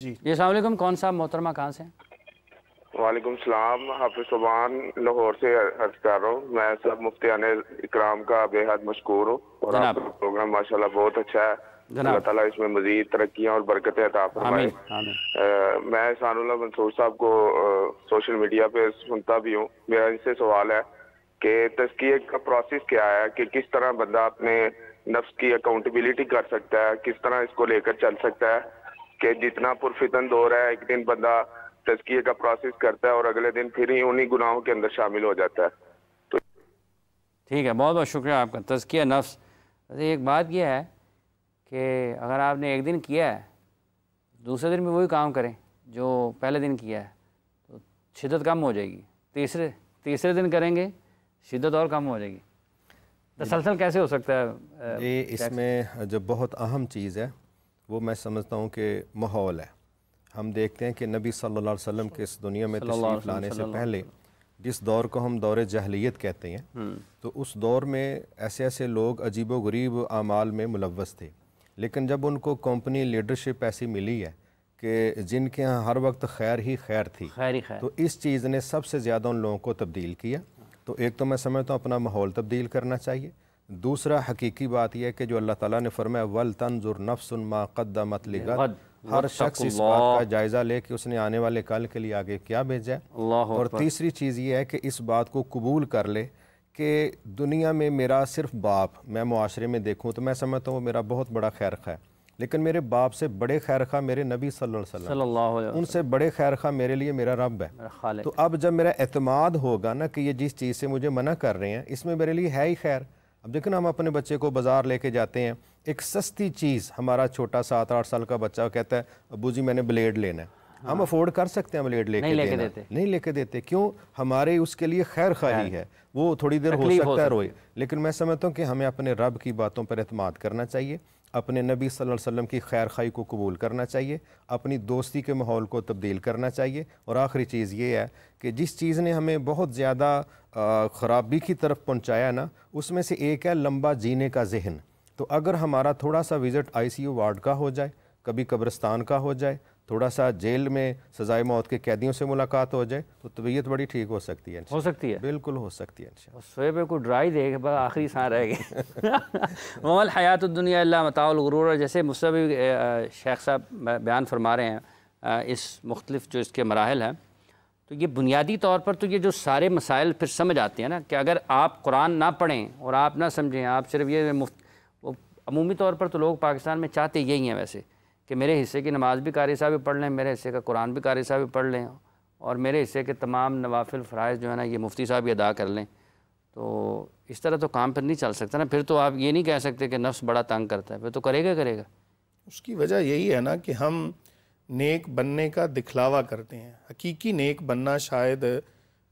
جی السلام علیکم، کون صاحب محترمہ کہاں سے ہیں؟ وعلیکم السلام، حافظ سبحان لاہور سے عرض کر رہا ہوں۔ میں سب مفتیان اکرام کا بے حد مشکور ہوں اور آپ جناب کا پروگرام ماشاءاللہ بہت اچھا ہے۔ جناب اللہ تعالیٰ اس میں مزید ترقیاں اور برکتیں عطا فرمائے۔ آمین آمین۔ میں احسان اللہ منصور صاحب کو سوشل میڈیا پہ سنتا بھی ہوں۔ میرا ان سے سوال ہے کہ تزکیے کا پروسیس کیا ہے، کہ کس طرح بندہ اپنے نفس کی اکاؤنٹیبلٹی کر سکتا ہے، کس طرح اس کو لے کر چل سکتا ہے کہ جتنا پرفتن دور ہے ایک دن بندہ تزکیے کا پروسیس کرتا ہے اور اگلے دن پھر ہی انہی گناہوں کے اندر شامل ہو جاتا ہے۔ تو ٹھیک ہے، بہت بہت شکریہ آپ کا۔ تزکیہ نفس، ایک بات یہ ہے کہ اگر آپ نے ایک دن کیا ہے دوسرے دن بھی وہی کام کریں جو پہلے دن کیا ہے تو شدت کم ہو جائے گی، تیسرے دن کریں گے شدت اور کم ہو جائے گی۔ تسلسل کیسے ہو سکتا ہے؟ اس میں جو بہت اہم چیز ہے وہ میں سمجھتا ہوں کہ ماحول ہے۔ ہم دیکھتے ہیں کہ نبی صلی اللہ علیہ وسلم کے اس دنیا میں تشریف لانے سے پہلے جس دور کو ہم دور جاہلیت کہتے ہیں، تو اس دور میں ایسے لوگ عجیب و غریب اعمال میں ملوث تھے، لیکن جب ان کو کمپنی لیڈرشپ ایسی ملی ہے کہ جن کے ہاں ہر وقت خیر ہی خیر تھی، تو اس چیز نے سب سے زیادہ ان لوگوں کو تبدیل کیا۔ تو ایک تو میں سمجھتا ہوں اپنا ماحول تبدیل کرنا چاہیے۔ دوسرا حقیقی بات یہ ہے کہ جو اللہ تعالیٰ نے فرمایا وَلْتَنْظُرْ نَفْسٌ مَا قَدَّمَتْ لِغَدٍ، ہر شخص اس بات کا جائزہ لے کہ اس نے آنے والے کل کے لیے آگے کیا بھیجا ہے۔ اور تیسری چیز یہ ہے کہ اس بات کو قبول کر لے کہ دنیا میں میرا صرف باپ، میں معاشرے میں دیکھوں تو میں سمجھتا ہوں وہ میرا بہت بڑا خیر خواہ ہے، لیکن میرے باپ سے بڑے خیر خواہ میرے نبی صلی اللہ علیہ وسلم، ان سے بڑے خیر خواہ میرے لیے میرا رب ہے۔ تو اب جب میرا اعتماد ہوگا نا کہ یہ جس چیز سے مجھے منع کر رہے ہیں اس میں میرے لیے ہے ہی خیر۔ اب دیکھیں نا، ہم اپنے بچے کو بازار لے کے جاتے ہیں، ایک سستی چیز، ہمارا چھوٹا 7-8 سال کا بچہ کہتا ہے ابو جی میں نے بلیڈ لینا ہے، ہم افورڈ کر سکتے ہیں بلیڈ لے کے دینا، نہیں لے کے دیتے، کیوں؟ ہمارے اس کے لیے خیر خواہی ہے، وہ تھوڑی دیر ہو سکتا ہے روئے، لیکن میں سمجھتا ہوں کہ ہمیں اپنے رب کی باتوں پر اعتماد کرنا چاہیے، اپنے نبی صلی اللہ علیہ وسلم کی خیر خواہی کو قبول کرنا چاہیے، اپنی دوستی کے ماحول کو تبدیل کرنا چاہیے، اور آخری چیز یہ ہے کہ جس چیز نے ہمیں بہت زیادہ خرابی کی طرف پہنچایا نا، اس میں سے ایک ہے لمبا جینے کا ذہن۔ تو اگر ہمارا تھوڑا سا وزٹ ICU وارڈ کا ہو جائے، کبھی قبرستان کا ہو جائے، تھوڑا سا جیل میں سزائے موت کے قیدیوں سے ملاقات ہو جائے تو طبیعت بڑی ٹھیک ہو سکتی ہے۔ ہو سکتی ہے، بالکل ہو سکتی ہے انشاءاللہ۔ سوئے پہ کوئی ڈرائی دے کہ بس آخری سانس رہ گئی۔ وَمَا الْحَيَاةُ الدُّنْيَا إِلَّا مَتَاعُ الْغُرُورِ، جیسے مصطفی شیخ صاحب بیان فرما رہے ہیں اس مختلف جو اس کے مراحل ہیں، تو یہ بنیادی طور پر تو یہ جو سارے مسائل پھر سمجھ آتے ہیں نا کہ اگر آپ قرآن نہ پڑھیں اور آپ نہ سمجھیں، آپ صرف یہ عمومی طور پر تو لوگ پاکستان میں چاہتے یہی ہیں ویسے کہ میرے حصے کی نماز بھی قاری صاحب بھی پڑھ لیں، میرے حصے کا قرآن بھی قاری صاحب بھی پڑھ لیں، اور میرے حصے کے تمام نوافل فرائض جو ہے نا یہ مفتی صاحب بھی ادا کر لیں۔ تو اس طرح تو کام پھر نہیں چل سکتا نا، پھر تو آپ یہ نہیں کہہ سکتے کہ نفس بڑا تنگ کرتا ہے، پھر تو کرے گا۔ اس کی وجہ یہی ہے نا کہ ہم نیک بننے کا دکھلاوا کرتے ہیں۔ حقیقی نیک بننا شاید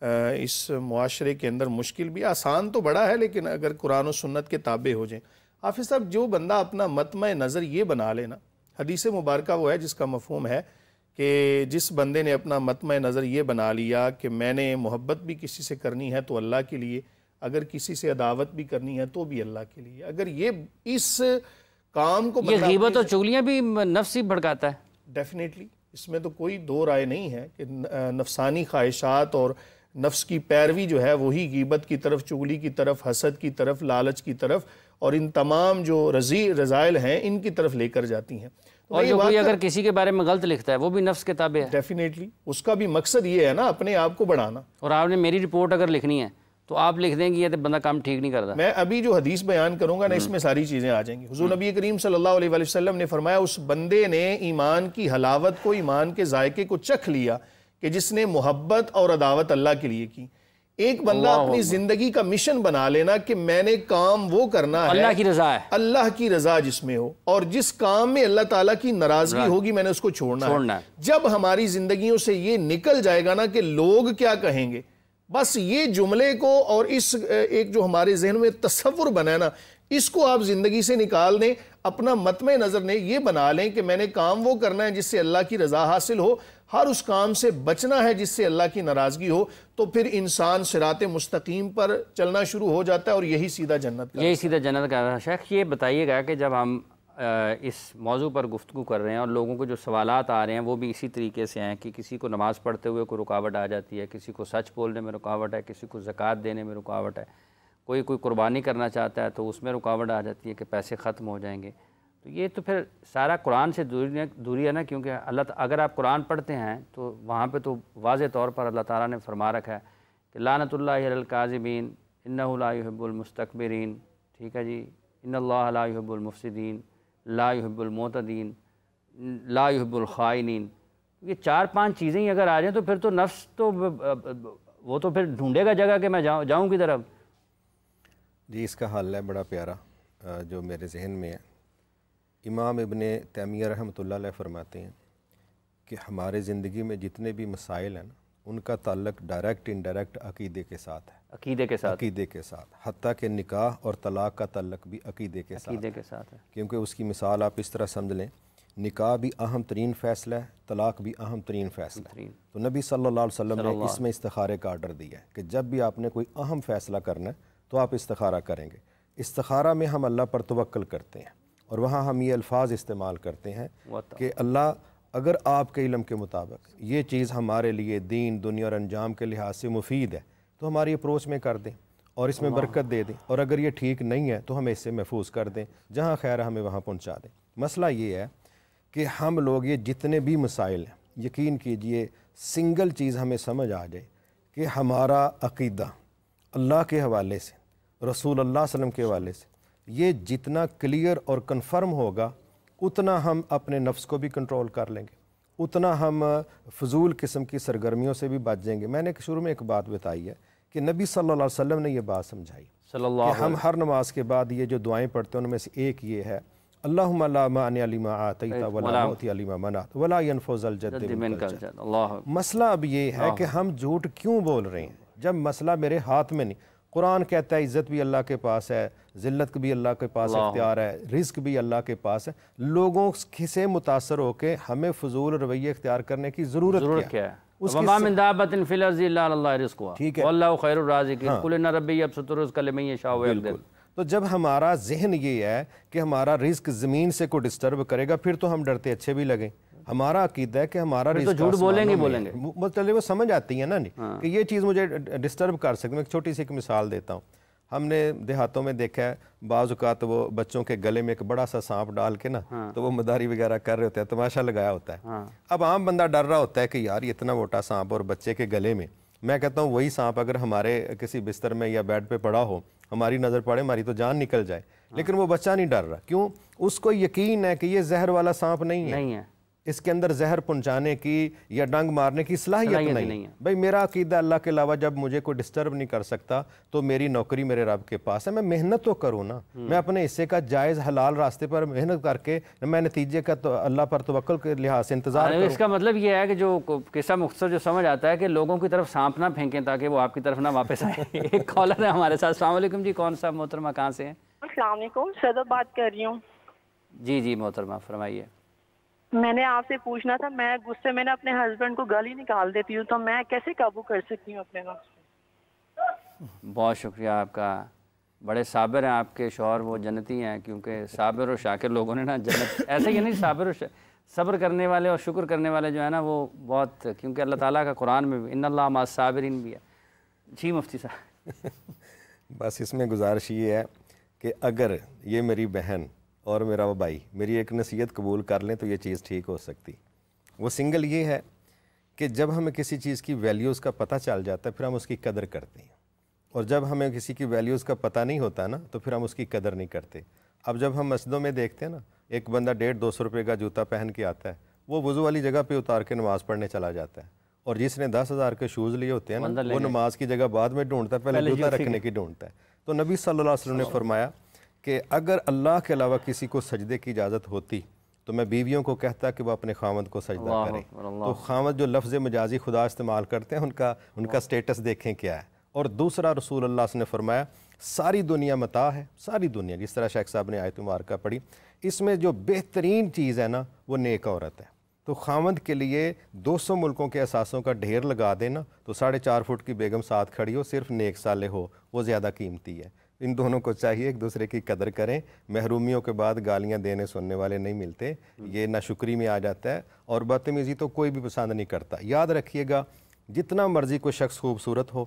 اس معاشرے کے اندر مشکل بھی، آسان تو بڑا ہے، لیکن اگر قرآن و سنت کے تابع ہو جائیں۔ حافظ صاحب، جو بندہ اپنا مطمع نظر یہ بنا لینا، حدیث مبارکہ وہ ہے جس کا مفہوم ہے کہ جس بندے نے اپنا مطمع نظر یہ بنا لیا کہ میں نے محبت بھی کسی سے کرنی ہے تو اللہ کے لیے، اگر کسی سے عداوت بھی کرنی ہے تو بھی اللہ کے لیے، اگر یہ اس کام کو یہ غیبت اور چغلیاں بھی نفس ہی بھڑکاتا ہے۔ ڈیفینیٹلی، اس میں تو کوئی دو رائے نہیں ہے کہ نفسانی خواہشات اور نفس کی پیروی جو ہے وہی غیبت کی طرف، چغلی کی طرف، حسد کی طرف، لالچ کی طرف اور ان تمام جو رذائل ہیں ان کی طرف لے کر جاتی ہیں۔ اور جو کوئی اگر کسی کے بارے میں غلط لکھتا ہے وہ بھی نفس کے تابع ہے۔ ڈیفینیٹلی، اس کا بھی مقصد یہ ہے نا اپنے آپ کو بڑھانا۔ اور آپ نے میری رپورٹ اگر لکھنی ہے تو آپ لکھ دیں گے یہ تو بندہ کام ٹھیک نہیں کرتا۔ میں ابھی جو حدیث بیان کروں گا نا اس میں ساری چیزیں آ جائیں گی۔ حضور نبی کریم صلی اللہ علیہ وسلم نے فرمایا اس بندے نے ایمان کی حلاوت کو، ایمان کے ذائقے کو چکھ لیا کہ جس نے محبت اور عداوت اللہ کے لیے کی۔ ایک بندہ اپنی زندگی کا مشن بنا لینا کہ میں نے کام وہ کرنا ہے اللہ کی رضا ہے، اللہ کی رضا جس میں ہو، اور جس کام میں اللہ تعالیٰ کی ناراضگی ہوگی میں نے اس کو چھوڑنا ہے۔ جب ہماری زندگیوں سے یہ نکل جائے گا نا کہ لوگ کیا کہیں گے، بس یہ جملے کو اور اس ایک جو ہمارے ذہن میں تصور بنا ہے نا، اس کو آپ زندگی سے نکال دیں، اپنا مطمع نظر نے یہ بنا لیں کہ میں نے کام وہ کرنا ہے جس سے اللہ کی رضا حاصل ہو، ہر اس کام سے بچنا ہے جس سے اللہ کی ناراضگی ہو، تو پھر انسان صراط مستقیم پر چلنا شروع ہو جاتا ہے اور یہی سیدھا جنت کا یہی سیدھا جنت کا۔ شیخ یہ بتائیے گا کہ جب ہم اس موضوع پر گفتگو کر رہے ہیں اور لوگوں کو جو سوالات آ رہے ہیں وہ بھی اسی طریقے سے ہیں کہ کسی کو نماز پڑھتے ہوئے کوئی رکاوٹ آ جاتی ہے، کسی کو سچ بولنے میں رکاوٹ ہے، کسی کو زکوٰۃ دینے میں رکاوٹ ہے، کوئی قربانی کرنا چاہتا ہے تو اس میں رکاوٹ آ جاتی ہے کہ پیسے ختم ہو جائیں گے. تو یہ تو پھر سارا قرآن سے دوری ہے نا، کیونکہ اگر آپ قرآن پڑھتے ہیں تو وہاں پہ تو واضح طور پر اللہ تعالیٰ نے فرما رکھا ہے کہ لعنت اللہ علی الکاذبین انہ لا یحب المستکبرین. ٹھیک ہے جی، ان اللہ لا یحب المفسدین لا یحب المعتدین لا یحب الخائنین. یہ 4-5 چیزیں ہی اگر آ جائیں تو پھر تو نفس تو وہ تو پھر ڈھونڈے گا جگہ کہ میں جاؤں کی طرف. جی اس کا حل ہے بڑا پیارا جو میرے ذہن میں ہے. امام ابن تیمیہ رحمۃ اللہ علیہ فرماتے ہیں کہ ہمارے زندگی میں جتنے بھی مسائل ہیں نا ان کا تعلق ڈائریکٹ انڈائریکٹ عقیدے کے ساتھ ہے. عقیدے کے ساتھ حتیٰ کہ نکاح اور طلاق کا تعلق بھی عقیدے کے ساتھ ہے. کیونکہ اس کی مثال آپ اس طرح سمجھ لیں، نکاح بھی اہم ترین فیصلہ ہے، طلاق بھی اہم ترین فیصلہ ہے. تو نبی صلی اللہ علیہ وسلم نے اس میں استخارے کا آرڈر دیا ہے کہ جب بھی آپ نے کوئی اہم فیصلہ کرنا ہے تو آپ استخارہ کریں گے. استخارہ میں ہم اللہ پر توکل کرتے ہیں اور وہاں ہم یہ الفاظ استعمال کرتے ہیں کہ اللہ اگر آپ کے علم کے مطابق یہ چیز ہمارے لیے دین دنیا اور انجام کے لحاظ سے مفید ہے تو ہماری اپروچ میں کر دیں اور اس میں برکت دے دیں، اور اگر یہ ٹھیک نہیں ہے تو ہمیں اس سے محفوظ کر دیں، جہاں خیر ہے ہمیں وہاں پہنچا دیں. مسئلہ یہ ہے کہ ہم لوگ یہ جتنے بھی مسائل ہیں، یقین کیجئے سنگل چیز ہمیں سمجھ آ جائے کہ ہمارا عقیدہ اللہ کے حوالے سے، رسول اللہ صلی اللہ علیہ وسلم کے حوالے سے یہ جتنا کلیئر اور کنفرم ہوگا اتنا ہم اپنے نفس کو بھی کنٹرول کر لیں گے، اتنا ہم فضول قسم کی سرگرمیوں سے بھی بچ جائیں گے. میں نے شروع میں ایک بات بتائی ہے کہ نبی صلی اللہ علیہ وسلم نے یہ بات سمجھائی کہ ہم ہر نماز کے بعد یہ جو دعائیں پڑھتے ہیں ان میں سے ایک یہ ہے اللہم لا مانع لما آتیت ولا معطی لما منعت ولا ينفع ذا الجد منک الجد. مسئلہ اب یہ ہے کہ ہم جھوٹ کیوں بول رہے ہیں جب مسئلہ میرے ہاتھ میں نہیں. قرآن کہتا ہے عزت بھی اللہ کے پاس ہے، ذلت بھی اللہ کے پاس اختیار ہے، رزق بھی اللہ کے پاس ہے. لوگوں سے متاثر ہو کے ہمیں فضول رویے اختیار کرنے کی ضرورت کیا ہے؟ وَمَا مِن دَابَّةٍ فِي الْأَرْضِ إِلَّا عَلَى اللَّهِ رِزْقُهَا وَاللَّهُ خَيْرُ الرَّازِقِينَ قُلْ إِنَّ رَبِّي يَبْسُطُ الرِّزْقَ لِمَن يَشَاءُ وَيَقْدِرُ. تو جب ہمارا ذہن یہ ہے کہ ہمارا رزق زمین سے کوئی ڈسٹرب کرے گا پھر تو ہم ڈرتے اچھے بھی لگیں. ہمارا عقیدہ ہے کہ ہمارا رزق جھوٹ بولیں گے مطلب وہ سمجھ آتی ہے نا کہ یہ چیز مجھے ڈسٹرب کر سکتی. میں ایک چھوٹی سی ایک مثال دیتا ہوں. ہم نے دیہاتوں میں دیکھا ہے بعض اوقات وہ بچوں کے گلے میں ایک بڑا سا سانپ ڈال کے نا تو وہ مداری وغیرہ کر رہے ہوتے ہیں، تماشا لگایا ہوتا ہے. اب عام بندہ ڈر رہا ہوتا ہے کہ یار اتنا موٹا سانپ اور بچے کے گلے میں. میں کہتا ہوں وہی سانپ اگر ہمارے کسی بستر میں یا بیڈ پہ پڑا ہو، ہماری نظر پڑے، ہماری تو جان نکل جائے. لیکن وہ بچہ نہیں ڈر رہا. کیوں؟ اس کو یقین ہے کہ یہ زہر والا سانپ نہیں ہے، اس کے اندر زہر پہنچانے کی یا ڈنگ مارنے کی صلاحیت نہیں ہے. بھائی میرا عقیدہ اللہ کے علاوہ جب مجھے کوئی ڈسٹرب نہیں کر سکتا تو میری نوکری میرے رب کے پاس ہے. میں محنت تو کروں نا، میں اپنے حصے کا جائز حلال راستے پر محنت کر کے میں نتیجے کا تو اللہ پر توکل کے لحاظ سے انتظار کروں. اس کا مطلب یہ ہے کہ جو قصہ مختصر جو سمجھ آتا ہے کہ لوگوں کی طرف سانپ نہ پھینکیں تاکہ وہ آپ کی طرف نہ واپس آئے. ایک کالر ہے ہمارے ساتھ. السلام علیکم جی. کون سا محترمہ کہاں سے ہیں؟ السلام علیکم، صدر بات کر رہی ہوں. جی محترمہ فرمائیے. میں نے آپ سے پوچھنا تھا، میں غصے میں اپنے ہسبینڈ کو گالی نکال دیتی ہوں، تو میں کیسے قابو کر سکتی ہوں اپنے نفس پہ؟ بہت شکریہ آپ کا. بڑے صابر ہیں آپ کے شوہر، وہ جنتی ہیں. کیونکہ صابر اور شاکر لوگوں نے نا جنت ایسے ہی نہیں، صابر اور صبر کرنے والے اور شکر کرنے والے جو ہے نا وہ بہت، کیونکہ اللہ تعالیٰ کا قرآن میں ان اللہ مع الصابرین بھی ہے. جی مفتی صاحب. بس اس میں گزارش یہ ہے کہ اگر یہ میری بہن اور میرا وہ بھائی میری ایک نصیحت قبول کر لیں تو یہ چیز ٹھیک ہو سکتی. وہ سنگل یہ ہے کہ جب ہمیں کسی چیز کی ویلیوز کا پتہ چل جاتا ہے پھر ہم اس کی قدر کرتے ہیں، اور جب ہمیں کسی کی ویلیوز کا پتہ نہیں ہوتا نا تو پھر ہم اس کی قدر نہیں کرتے. اب جب ہم مسجدوں میں دیکھتے ہیں نا ایک بندہ 150-200 روپے کا جوتا پہن کے آتا ہے، وہ وضو والی جگہ پہ اتار کے نماز پڑھنے چلا جاتا ہے، اور جس نے 10,000 کے شوز لیے ہوتے ہیں نا وہ نماز کی جگہ بعد میں ڈھونڈتا ہے، پہلے جوتا رکھنے کی ڈھونڈتا ہے. تو نبی صلی اللہ علیہ وسلم نے فرمایا کہ اگر اللہ کے علاوہ کسی کو سجدے کی اجازت ہوتی تو میں بیویوں کو کہتا کہ وہ اپنے خاوند کو سجدہ کریں. تو خاوند جو لفظ مجازی خدا استعمال کرتے ہیں ان کا سٹیٹس دیکھیں کیا ہے. اور دوسرا رسول اللہ صلی اللہ علیہ وسلم نے فرمایا ساری دنیا متاع ہے، ساری دنیا، جس طرح شیخ صاحب نے آیت مبارکہ پڑھی، اس میں جو بہترین چیز ہے نا وہ نیک عورت ہے. تو خاوند کے لیے 200 ملکوں کے اثاثوں کا ڈھیر لگا دینا تو 4.5 فٹ کی بیگم ساتھ کھڑی ہو، صرف نیک صالح ہو، وہ زیادہ قیمتی ہے. ان دونوں کو چاہیے ایک دوسرے کی قدر کریں. محرومیوں کے بعد گالیاں دینے سننے والے نہیں ملتے, یہ ناشکری میں آ جاتا ہے, اور بدتمیزی تو کوئی بھی پسند نہیں کرتا. یاد رکھیے گا, جتنا مرضی کوئی شخص خوبصورت ہو,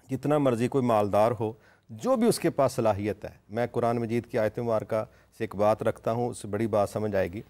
جتنا مرضی کوئی مالدار ہو, جو بھی اس کے پاس صلاحیت ہے, میں قرآن مجید کی آیت مبارکہ سے ایک بات رکھتا ہوں, اس سے بڑی بات سمجھ آئے گی.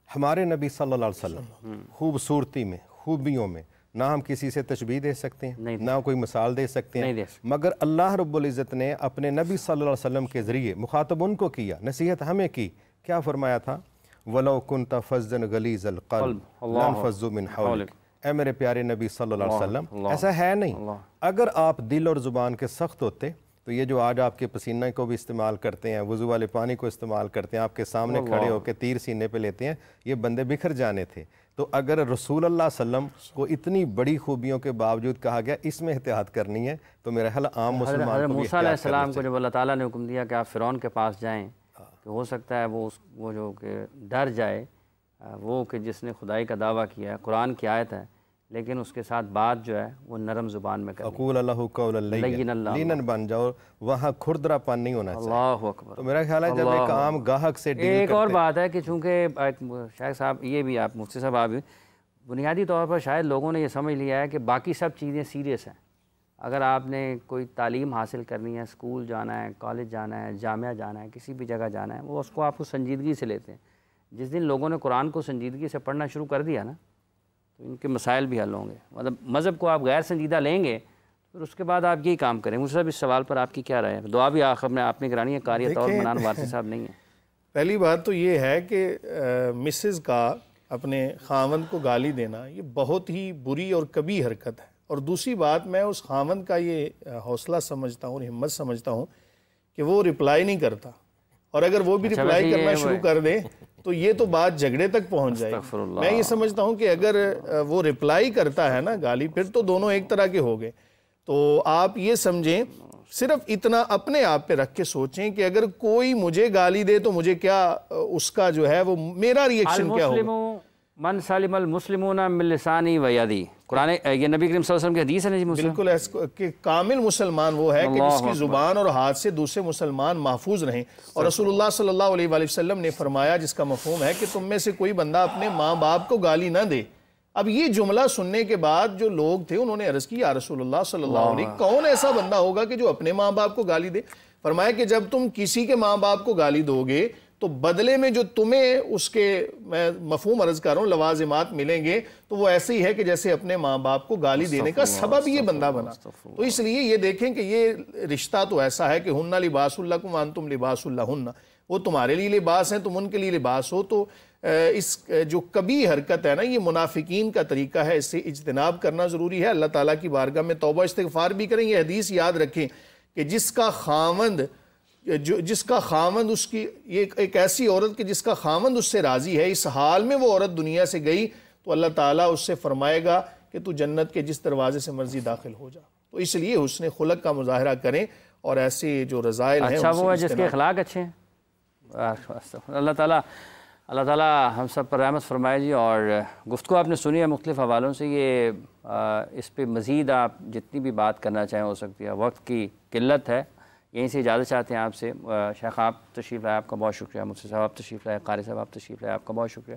ہمارے نبی صلی اللہ علیہ وسلم خوبصورتی میں, خوبیوں میں نہ ہم کسی سے تشبیہ دے سکتے ہیں, نہ کوئی مثال دے سکتے ہیں, مگر اللہ رب العزت نے اپنے نبی صلی اللہ علیہ وسلم کے ذریعے مخاطب ان کو کیا, نصیحت ہمیں کی. کیا فرمایا تھا؟ وَلَوْ كُنْتَ فَظًّا غَلِيظَ الْقَلْبِ لَانفَضُّوا مِنْ حَوْلِكَ. اے میرے پیارے نبی صلی اللہ علیہ وسلم, ایسا ہے نہیں. اگر آپ دل اور زبان کے سخت ہوتے تو یہ جو آج آپ کے پسینہ کو بھی استعمال کرتے ہیں, وضو والے پانی کو استعمال کرتے ہیں, آپ کے سامنے کھڑے ہو کے تیر سینے پہ لیتے ہیں, یہ بندے بکھر جانے تھے. تو اگر رسول اللہ صلی اللہ علیہ وسلم کو اتنی بڑی خوبیوں کے باوجود کہا گیا اس میں احتیاط کرنی ہے, تو میرا خیال عام مسلمان کو بھی حضرت موسیٰ علیہ احتیاط کرنی السلام کو جب اللہ تعالیٰ نے حکم دیا کہ آپ فرعون کے پاس جائیں, کہ ہو سکتا ہے وہ جو کہ ڈر جائے, وہ کہ جس نے خدائی کا دعویٰ کیا ہے, قرآن کی آیت ہے, لیکن اس کے ساتھ بات جو ہے وہ نرم زبان میں کریں. اقول اللہ قولا لینا بن جاؤ, وہاں کھردرا پن نہیں ہونا چاہیے. اللہ اکبر. تو میرا خیال ہے جب ایک عام گاہک سے ڈیل ایک اور بات ہے کہ چونکہ شیخ صاحب, یہ بھی آپ مفتی صاحب, آپ بھی بنیادی طور پر شاید لوگوں نے یہ سمجھ لیا ہے کہ باقی سب چیزیں سیریس ہیں. اگر آپ نے کوئی تعلیم حاصل کرنی ہے, اسکول جانا ہے, کالج جانا ہے, جامعہ جانا ہے, کسی بھی جگہ جانا ہے, وہ اس کو آپ کو سنجیدگی سے لیتے ہیں. جس دن لوگوں نے قرآن کو سنجیدگی سے پڑھنا شروع کر دیا نا, تو ان کے مسائل بھی حل ہوں گے. مطلب مذہب کو آپ غیر سنجیدہ لیں گے, پھر اس کے بعد آپ یہی کام کریں. مجھے صاحب اس سوال پر آپ کی کیا رائے ہے؟ دعا بھی آخر میں آپ نے کرانی ہے, قاری طور منان وارثی صاحب نہیں ہیں. پہلی بات تو یہ ہے کہ مسز کا اپنے خاوند کو گالی دینا یہ بہت ہی بری اور کبھی حرکت ہے. اور دوسری بات, میں اس خاوند کا یہ حوصلہ سمجھتا ہوں اور ہمت سمجھتا ہوں کہ وہ رپلائی نہیں کرتا, اور اگر وہ بھی رپلائی کرنا شروع کر دے تو یہ تو بات جھگڑے تک پہنچ جائے گی. میں یہ سمجھتا ہوں کہ اگر وہ رپلائی کرتا ہے نا گالی, پھر تو دونوں ایک طرح کے ہو گئے. تو آپ یہ سمجھیں, صرف اتنا اپنے آپ پہ رکھ کے سوچیں کہ اگر کوئی مجھے گالی دے تو مجھے کیا, اس کا جو ہے وہ میرا ریئیکشن کیا ہوگا. من سالم المسلمون من لسانی و یدی, قرآن, یہ نبی کریم صلی اللہ علیہ وسلم کی حدیث ہے نا جی. بالکل, کہ کامل مسلمان وہ ہے کہ جس کی زبان اور ہاتھ سے دوسرے مسلمان محفوظ رہیں. اور رسول اللہ صلی اللہ علیہ وآلہ وسلم نے فرمایا, جس کا مفہوم ہے کہ تم میں سے کوئی بندہ اپنے ماں باپ کو گالی نہ دے. اب یہ جملہ سننے کے بعد جو لوگ تھے انہوں نے عرض کی, یا رسول اللہ صلی اللہ علیہ وسلم, کون ایسا بندہ ہوگا کہ جو اپنے ماں باپ کو گالی دے؟ فرمایا کہ جب تم کسی کے ماں باپ کو گالی دو گے تو بدلے میں جو تمہیں اس کے, میں مفہوم عرض کر رہا ہوں, لوازمات ملیں گے, تو وہ ایسے ہی ہے کہ جیسے اپنے ماں باپ کو گالی دینے کا سبب یہ بندہ بنا. تو اس لیے یہ دیکھیں کہ یہ رشتہ تو ایسا ہے کہ ہن لباس لکم وانتم لباس لہن, وہ تمہارے لیے لباس ہیں, تم ان کے لیے لباس ہو. تو اس جو کبھی حرکت ہے نا, یہ منافقین کا طریقہ ہے, اس سے اجتناب کرنا ضروری ہے. اللہ تعالیٰ کی بارگاہ میں توبہ استغفار بھی کریں. یہ حدیث یاد رکھیں کہ جس کا خاوند اس کی, یہ ایک ایسی عورت کہ جس کا خاوند اس سے راضی ہے, اس حال میں وہ عورت دنیا سے گئی تو اللہ تعالیٰ اس سے فرمائے گا کہ تو جنت کے جس دروازے سے مرضی داخل ہو جا. تو اس لیے حسن خلق کا مظاہرہ کریں, اور ایسے جو رذائل ہیں اچھا وہ ہے جس کے اخلاق اچھے ہیں. اللہ تعالیٰ ہم سب پر رحمت فرمائے جی. اور گفتگو آپ نے سنی ہے مختلف حوالوں سے, یہ اس پہ مزید آپ جتنی بھی بات کرنا چاہیں ہو سکتی ہے, وقت کی قلت ہے. یہیں سے اجازت چاہتے ہیں آپ سے. شیخ آپ تشریف لائے, آپ کا بہت شکریہ. مفتی صاحب آپ تشریف لائے, قاری صاحب آپ تشریف لائے, آپ کا بہت شکریہ.